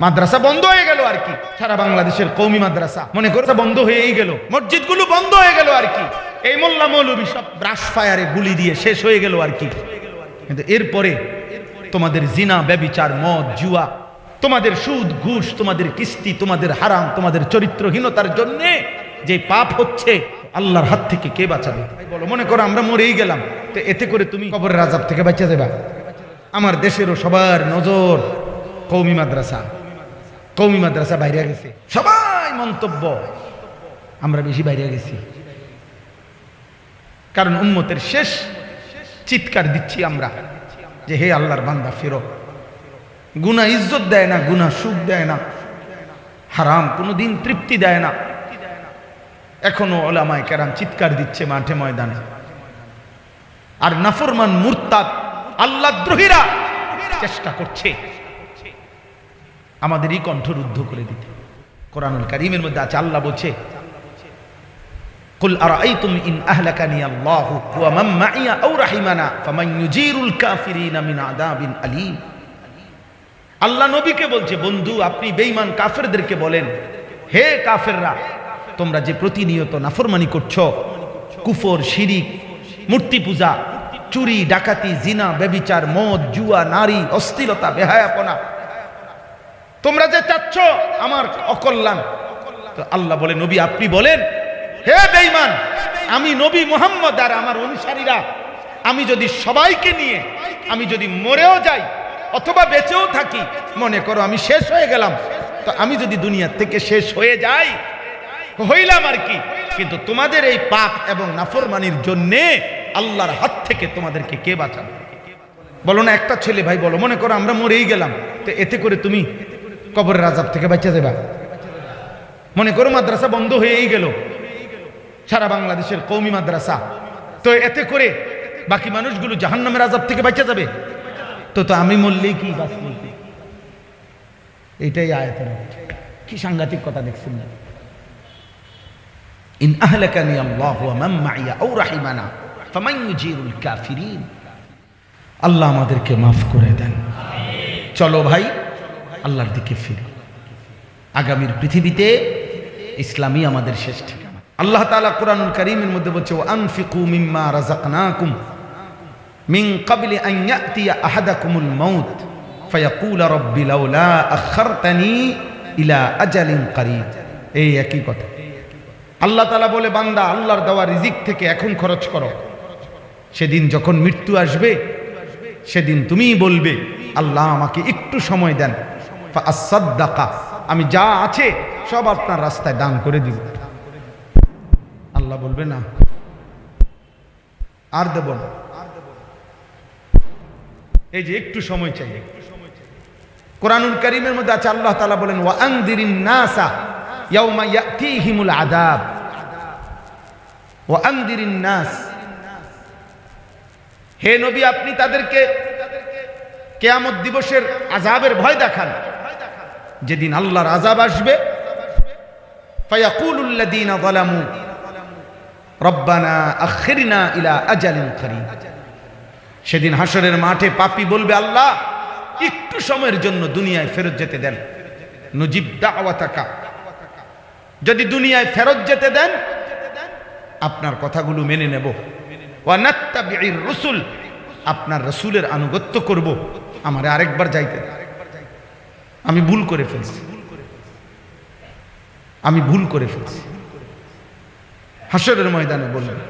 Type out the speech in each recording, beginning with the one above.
মাদ্রাসা বন্ধ হয়ে গেল আর কি, সারা বাংলাদেশের কওমি মাদ্রাসা মনে করছে বন্ধ হয়েই গেল, মসজিদগুলো বন্ধ হয়ে গেল আর কি, এই মোল্লা মৌলবী সব ব্রাশ ফায়ারে গুলি দিয়ে শেষ হয়ে গেল আর কি। কিন্তু এরপরে তোমাদের জিনা, ব্যভিচার, মদ, জুয়া, তোমাদের সুদ, ঘুষ, তোমাদের কিস্তি, তোমাদের হারাম, তোমাদের চরিত্রহীনতার জন্য যে পাপ হচ্ছে, আল্লাহর হাত থেকে কে বাঁচাবে বলো? মনে করো আমরা মরেই গেলাম, তো এতে করে তুমি কবরের আযাব থেকে বাঁচা যাবে? আমার দেশেরও সবার নজর কওমি মাদ্রাসা, কওমি মাদ্রাসা বাইরে গেছে, সবাই মন্তব্য আমরা বেশি বাইরে গেছি, কারণ উম্মতের শেষ চিৎকার দিচ্ছি আমরা যে হে আল্লাহর বান্দা ফেরো। গুনাহ ইজ্জত দেয় না, গুনাহ সুখ দেয় না, হারাম কোনোদিন তৃপ্তি দেয় না। এখনো ওলামায়ে কেরাম চিৎকার দিচ্ছে মাঠে ময়দানে, আর নাফরমান মুরতাদ আল্লাহদ্রোহীরা চেষ্টা করছে আমাদেরই কণ্ঠরুদ্ধ করে দিতে। কোরআনুল কারীমের মধ্যে আছে, আল্লাহ বলছে কুল আরাআইতুম ইন আহলাকানি আল্লাহু ওয়া মান মাইয়া আও রাহিমানা ফামান ইউজিরুল কাফিরিনা মিন আযাবিন আলীম। আল্লাহ নবীকে বলছে, বন্ধু আপনি বেঈমান কাফেরদেরকে বলেন, হে কাফেররা, তোমরা যে প্রতিনিয়ত নাফরমানি করছো, কুফর, শিরিক, মূর্তি পূজা, চুরি, ডাকাতি, জিনা, ব্যভিচার, মদ, জুয়া, নারী, অশ্লীলতা, বেহায়াপনা, তোমরা যে চাচ্ছ আমার অকল্যাণ, তো আল্লাহ বলে নবী আপনি বলেন, হে বেঈমান, আমি নবী মুহাম্মদ আর আমার অনুসারীরা, আমি যদি সবাইকে নিয়ে আমি যদি মরেও যাই অথবা বেঁচেও থাকি, মনে করো আমি শেষ হয়ে গেলাম, তো আমি যদি দুনিয়া থেকে শেষ হয়ে যাই হইলাম আর কি, কিন্তু তোমাদের এই পাপ এবং নাফরমানির জন্যে আল্লাহর হাত থেকে তোমাদেরকে কে বাঁচাবে? বলো না একটা ছেলে ভাই, বলো মনে করো আমরা মরেই গেলাম, তো এতে করে তুমি কবরের আযাব থেকে বাঁচা যাবে? মনে করো মাদ্রাসা বন্ধ হয়েই গেল, সারা বাংলাদেশের কওমি মাদ্রাসা, তো এতে করে বাকি মানুষগুলো জাহান্নামের আযাব থেকে বাঁচা যাবে? তো আমি মরলেই কি বাঁচলেই কি? এইটাই আয়াতের কি সাংঘাতিক কথা দেখছেন না? ইন আহলাকানি আল্লাহু ওয়া মান মাইয়া আও রাহিমানা ফামান ইউজিরুল কাফিরিন। আল্লাহ আমাদেরকে মাফ করে দেন। চলো ভাই আল্লাহর দিকে ফিরি, আগামীর পৃথিবীতে ইসলামই আমাদের শেষ ঠিকানা। আল্লাহ তাআলা কোরআনুল কারীমের মধ্যে বলছে, ওয়া আনফিকু মিম্মা রাযাকনাকুম মিন ক্বাবলি আন ইয়াতিয়া আহাদাকুমুল মাউত ফায়াকুলা রাব্বি লাউলা আখারতানি ইলা আজালিন করিব। এই একই কথা আল্লাহ তাআলা বলে, বান্দা আল্লাহর দেওয়া রিজিক থেকে এখন খরচ করো, সেদিন যখন মৃত্যু আসবে সেদিন তুমি বলবে আল্লাহ আমাকে একটু সময় দেন, ফাআসাদদাকা, আমি যা আছে সব আপনার রাস্তায় দান করে দিব। আল্লাহ বলবে না আর দেব না, এই যে একটু সময় চাই। কোরআনুল কারীমের মধ্যে আছে, আল্লাহ তাআলা বলেন, ওয়া আনদিরিন নাসা ইয়াউমা ইয়াতিহিমুল আযাব, ওয়া আনদিরিন নাস, হে নবী আপনি তাদেরকে কিয়ামত দিবসের আযাবের ভয় দেখান, যেদিন আল্লাহর আযাব আসবে। ফায়াকুলুল লাযীনা যালামু রব্বানা আখিরনা ইলা আজালিন করিব, সেদিন হাসরের মাঠে পাপী বলবে, আল্লাহ একটু সময়ের জন্য দুনিয়ায় ফেরত যেতে দেন। নুজিব দাওয়াতাকা, যদি দুনিয়ায় ফেরত যেতে দেন আপনার কথাগুলো মেনে নেব। ওয়া নাত্তাবিউর রাসূল, আপনার রাসূলের আনুগত্য করব। আমারে আরেকবার যাইতে, আমি ভুল করে ফেলছি, আমি ভুল করে ফেলছি। হাসরের ময়দানে বলবে।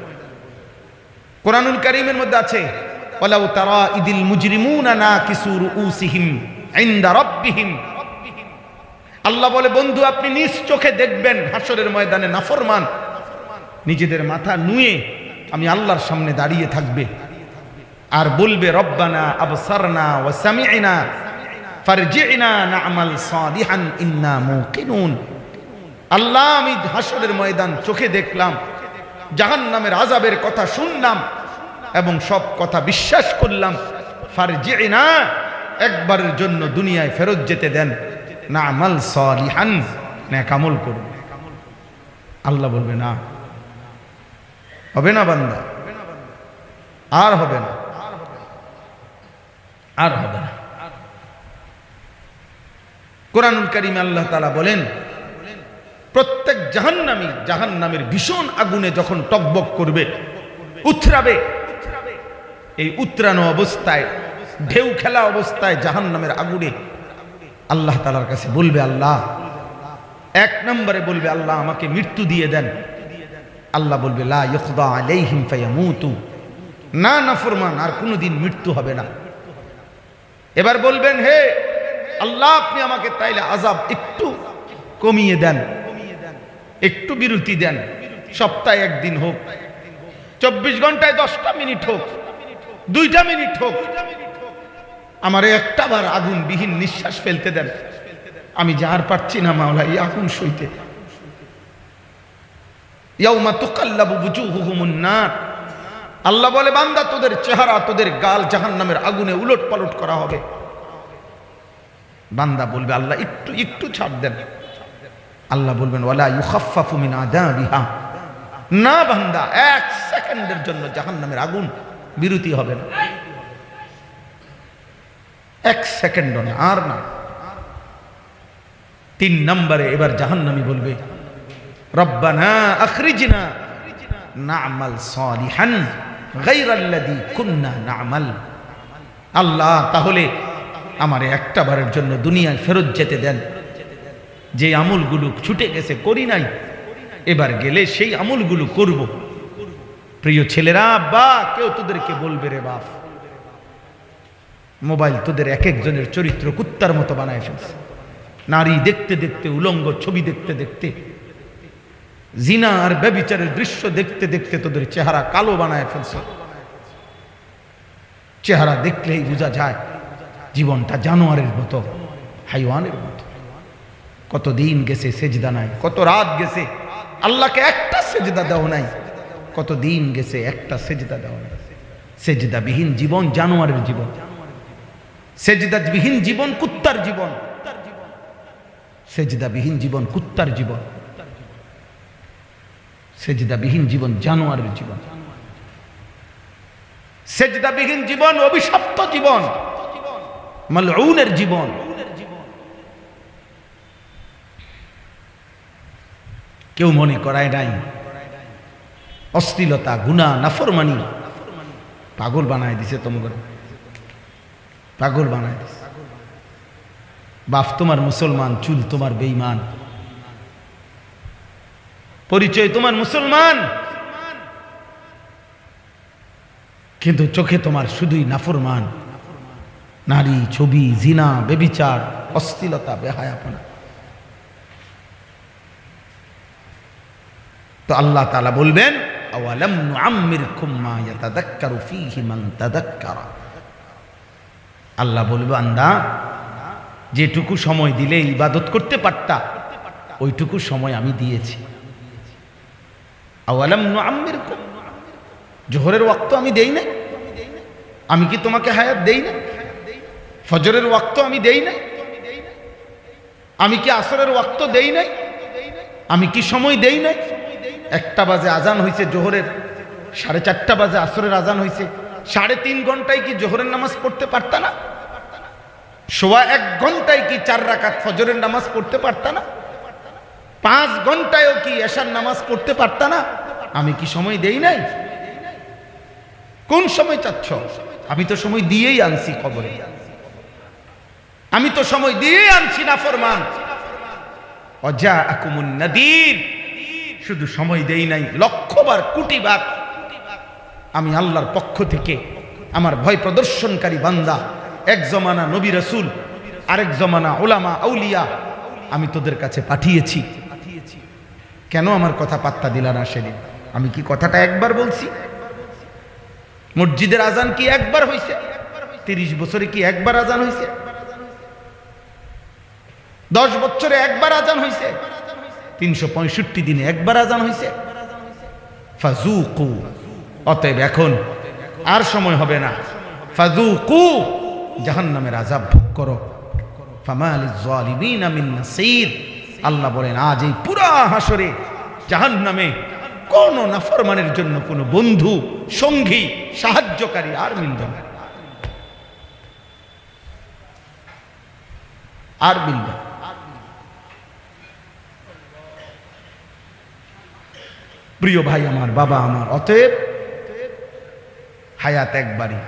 কোরআনুল কারীমের মধ্যে আছে, ওয়ালাউ তারা ইদিল মুজরিমুনা নাকিসু রুউসিহিম ইনদা রাব্বিহিম, আল্লাহ বলে বন্ধু আপনি নিজ চোখে দেখবেন হাসরের ময়দানে নাফরমান নিজেদের মাথা নুয়ে আমি আল্লাহর সামনে দাঁড়িয়ে থাকবে আর বলবে, রব্বানা আবসারনা ওয়া সামি'না ফারজি'না না'মাল সালিহান ইন্না মুকিনুন। আল্লাহ আমি হাসরের ময়দান চোখে দেখলাম, জাহান্নামের আযাবের কথা শুনলাম এবং সব কথা বিশ্বাস করলাম। ফারজি'না, একবারের জন্য দুনিয়ায় ফেরত যেতে দেন, না'মাল সালিহান, নেক আমল করব। আল্লাহ বলবে না, হবে না বান্দা, আর হবে না, আর হবে না। কোরআনুল কারীমে আল্লাহ তাআলা বলেন, প্রত্যেক জাহান্নামী জাহান্নামের ভীষণ আগুনে যখন টকবক করবে, উথরাবে, এই উতরানো অবস্থায়, ঢেউ খেলা অবস্থায় জাহান্নামের আগুনে আল্লাহ তাআলার কাছে বলবে, আল্লাহ, এক নম্বরে বলবে, আল্লাহ আমাকে মৃত্যু দিয়ে দেন। আল্লাহ বলবে, লা ইউকদা আলাইহিম ফায়ামুতু, না নাফরমান, আর কোনোদিন মৃত্যু হবে না। এবার বলবেন, হে আল্লাহ, আপনি আমাকে তাইলে আযাব একটু কমিয়ে দেন, একটু বিরতি দেন, সপ্তাহে একদিন হোক, 24 ঘন্টায় 10টা মিনিট হোক, 2টা মিনিট হোক, আমারে একটা বার আগুন বিহীন নিঃশ্বাস ফেলতে দেন। আমি যে আর পারছি না মাওলা এই আগুন সইতে। ইয়াউমা তুকাল্লাবু বুজুহুহুমুন নার, আল্লাহ বলে, বান্দা তোদের চেহারা, তোদের গাল জাহান্নামের আগুনে উলট পালট করা হবে। বান্দা বলবে, আল্লাহ একটু একটু ছাড় দেন। আল্লাহ বলবেন, ওয়ালা ইউখাফফাফু মিন আযাবিহা, না বান্দা, 1 সেকেন্ডের জন্য জাহান্নামের আগুন বিরতি হবে না, 1 সেকেন্ডও না, আর না। 3 নম্বরে এবার জাহান্নামী বলবে, রব্বানা আখরিজনা না'মাল সালিহান গায়রাল্লাযী কুন্না না'মাল। আল্লাহ, তাহলে আমারে একটা বারের জন্য দুনিয়ায় ফেরত যেতে দেন, যে আমলগুলো ছুটে গেছে করি নাই, এবার গেলে সেই আমলগুলো করব। প্রিয় ছেলেরা, বা কেউ তোদেরকে বলবে, রে বাপ, মোবাইল তোদের এক একজনের চরিত্র কুত্তার মতো বানায় ফেলছে। নারী দেখতে দেখতে, উলঙ্গ ছবি দেখতে দেখতে, জিনা আর ব্যভিচারের দৃশ্য দেখতে দেখতে তোদের চেহারা কালো বানায় ফেলছে। চেহারা দেখলেই বোঝা যায় জীবনটা জানোয়ারের মতো, হাইওয়ানের মতো। কত দিন গেছে সেজদা নাই, কত রাত গেছে আল্লাহকে একটা সেজদা দেও নাই, কত দিন গেছে একটা সেজদা দেও নাই। সেজদাবিহীন জীবন জানোয়ারের জীবন, সেজদাবিহীন জীবন কুত্তার জীবন, সেজদাবিহীন জীবন কুত্তার জীবন, সেজদাবিহীন জীবন জানোয়ারের জীবন, সেজদাবিহীন জীবন অভিশপ্ত জীবন, মালউনের জীবন। কেউ মনে করায় নাই অশ্লীলতা, গুনাহ, নাফরমানি পাগল বানায় দিছে, তোমাকে পাগল বানায় দিছে। বাপ তোমার মুসলমান, চুল তোমার বেঈমান, পরিচয় তোমার মুসলমান, কিন্তু চোখে তোমার শুধুই নাফরমান, নারী, ছবি, জিনা, ব্যভিচার, অশ্লীলতা, বেহায়াপনা। তো আল্লাহ তাআলা বলবেন, আওয়ালাম নুআম্মিরকুম মা ইয়াতাযাক্কারু ফীহি মান তাযাক্কারা। আল্লাহ বলবে, বান্দা, যেটুকু সময় দিলে ইবাদত করতে পারতা, ওইটুকু সময় আমি দিয়েছি। আওয়ালাম নুআম্মিরকুম, জোহরের ওয়াক্ত আমি দেই নাই? আমি কি তোমাকে হায়াত দেই না? ফজরের ওয়াক্ত আমি দেই নাই? আমি কি আসরের ওয়াক্ত দেই নাই? আমি কি সময় দেই নাই? 1টা বাজে আজান হয়েছে জোহরের, 4:30 বাজে আসরের আজান হয়েছে, 3.5 ঘন্টায় কি জোহরের নামাজ পড়তে পারতা না? 1.25 ঘন্টায় কি 4 রাকাত ফজরের নামাজ পড়তে পারতা না? 5 ঘন্টায়ও কি এশার নামাজ পড়তে পারতা না? আমি কি সময় দেই নাই? কোন সময় চাচ্ছ? আমি তো সময় দিয়েই আনছি কবরে, আমি তো সময় দিয়েই আনছি নাফরমান। ওয়াজাআকুমুন নাদির, শুধু সময় দেই নাই, লক্ষবার কোটিবার আমি আল্লাহর পক্ষ থেকে আমার ভয় প্রদর্শনকারী বান্দা, এক জমানা নবী রাসূল, আরেক জমানা উলামা আউলিয়া আমি তোদের কাছে পাঠিয়েছি। কেন আমার কথা পাত্তা দিলা না সেদিন? আমি কি কথাটা একবার বলছি? মসজিদের আজান কি একবার হয়েছে? 30 বছরে কি একবার আজান হয়েছে? 10 বছরে একবার আজান হয়েছে? 365 দিনে একবার আজান হয়েছে? ফাযুকু, অতএব এখন আর সময় হবে না, ফাযুকু, জাহান্নামের আযাব ভোগ করো। ফামালিজ জালিমিনা মিন নাসীর, আল্লাহ বলেন, আজ এই পুরা হাসরে জাহান্নামে কোন নাফরমানের জন্য কোনো বন্ধু, সঙ্গী, সাহায্যকারী আর মিলবে না, আর মিলবে। প্রিয় ভাই আমার, বাবা আমার, অতএব হায়াত একবারই,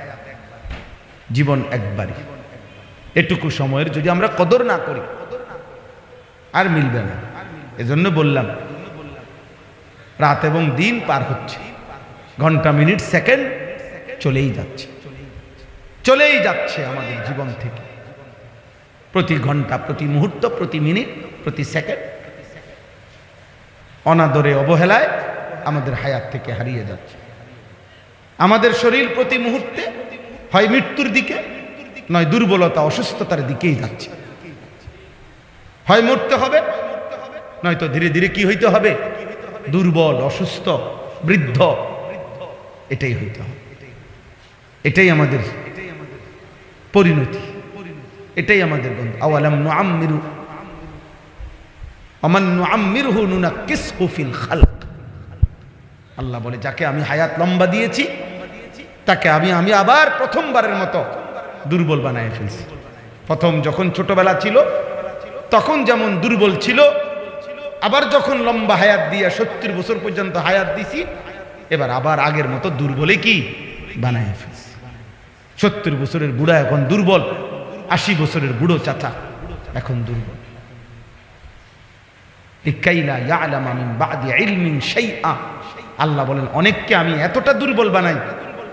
জীবন একবারই। এটুকু সময়ের যদি আমরা কদর না করি আর মিলবে না। এজন্য বললাম রাত এবং দিন পার হচ্ছে, ঘন্টা মিনিট সেকেন্ড চলেই যাচ্ছে, চলেই যাচ্ছে আমাদের জীবন থেকে। প্রতি ঘন্টা, প্রতি মুহূর্ত, প্রতি মিনিট, প্রতি সেকেন্ড অনাদরে, অবহেলায় আমাদের হায়াত থেকে হারিয়ে যাচ্ছে। আমাদের শরীর প্রতি মুহূর্তে হয় মৃত্যুর দিকে, নয় দুর্বলতা, অসুস্থতার দিকেই যাচ্ছে। হয় মরতে হবে, নয়তো ধীরে ধীরে কি হইতে হবে? দুর্বল, অসুস্থ, বৃদ্ধ, এটাই হইতে হবে। এটাই আমাদের পরিণতি, এটাই আমাদের বন্ধু। আওয়ালাম নুআম্মিরু আমান নুআম্মিরহু নুনাক্কিসহু ফিল খালক। আল্লাহ বলে, যাকে আমি হায়াত লম্বা দিয়েছি তাকে আমি আবার প্রথমবারের মতো দুর্বল বানায় ফেলছি। প্রথম যখন ছোটবেলা ছিল তখন যেমন দুর্বল ছিল, আবার যখন লম্বা হায়াত দিয়ে 70 বছর পর্যন্ত হায়াত দিছি, এবার আবার আগের মতো দুর্বলে কি বানায় ফেলছি। 70 বছরের বুড়া এখন দুর্বল, 80 বছরের বুড়ো চাচা এখন দুর্বল। লিকাইলা ইয়ালামা মিন বাদি ইলমিন শাইআ। আল্লাহ বলেন, অনেককে আমি এতটা দুর্বল বানাই,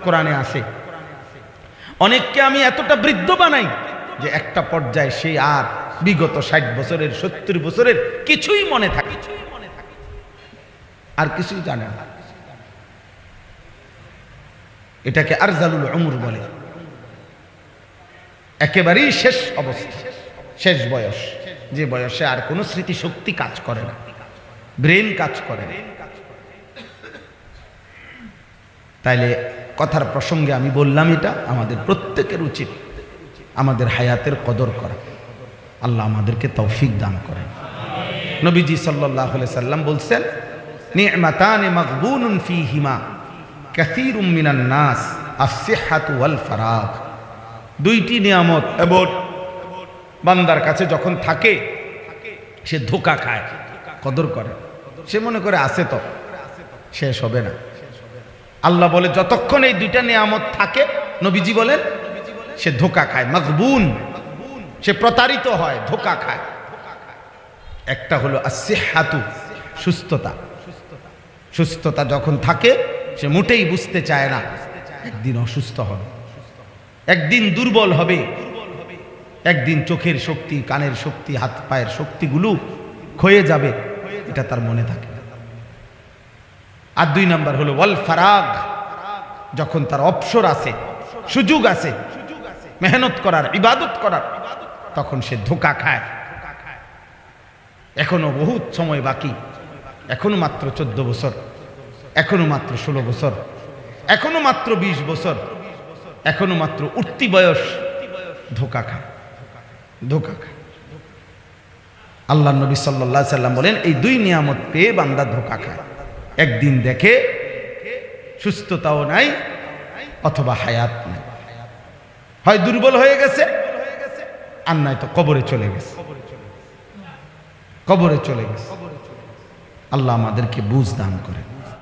কোরআনে আছে, অনেককে আমি এতটা বৃদ্ধ বানাই যে একটা পর্যায়ে সে আর বিগত 60 বছরের, 70 বছরের কিছুই মনে থাকে, আর কিছুই জানে না। এটাকে আরজালুল উমর বলে। একেবারেই শেষ অবস্থা, শেষ বয়স, যে বয়সে আর কোনো স্মৃতিশক্তি কাজ করে না, ব্রেন কাজ করে না। তাইলে কথার প্রসঙ্গে আমি বললাম, এটা আমাদের প্রত্যেকের উচিত আমাদের হায়াতের কদর করা। আল্লাহ আমাদেরকে তৌফিক দান করেন। নবীজি সাল্লাল্লাহু আলাইহি সাল্লাম বলছেন, নি'মাতানে মাগবুনুন ফীহিমা কাসীরুম মিনান নাস আস-সিহহাতু ওয়াল ফারাগ। দুইটি নিয়ামত এমন বান্দার কাছে যখন থাকে সে ধোঁকা খায়, কদর করে। সে মনে করে আছে তো, শেষ হবে না। আল্লাহ বলে, যতক্ষণ এই দুইটা নিয়ামত থাকে, নবীজি বলেন, সে ধোঁকা খায়, মাগবুন, সে প্রতারিত হয়, ধোঁকা খায়। একটা হলো as-sihhatu, সুস্থতা। সুস্থতা যখন থাকে সে মোটেই বুঝতে চায় না একদিন অসুস্থ হবে, একদিন দুর্বল হবে, একদিন চোখের শক্তি, কানের শক্তি, হাত পায়ের শক্তিগুলো ক্ষয়ে যাবে, এটা তার মনে থাকে। আর 2 নাম্বার হলো ওয়াল ফারাগ, যখন তার অবসর আছে, সুযোগ আছে মেহনত করার, ইবাদত করার, তখন সে ধোঁকা খায়। এখনো বহুত সময় বাকি, এখনো মাত্র 14 বছর, এখনো মাত্র 16 বছর, এখনো মাত্র 20 বছর, এখনো মাত্র উঠতি বয়স, ধোঁকা খায়, ধোঁকা খায়। আল্লাহ নবী সাল্লাল্লাহু আলাইহি সাল্লাম বলেন, এই 2 নিয়ামত পেয়ে বান্দা ধোঁকা খায়। একদিন দেখে সুস্থতাও নাই, অথবা হায়াত নাই, হয় দুর্বল হয়ে গেছে, আর নাই তো কবরে চলে গেছে, কবরে চলে গেছে। আল্লাহ আমাদেরকে বুঝ দান করেন।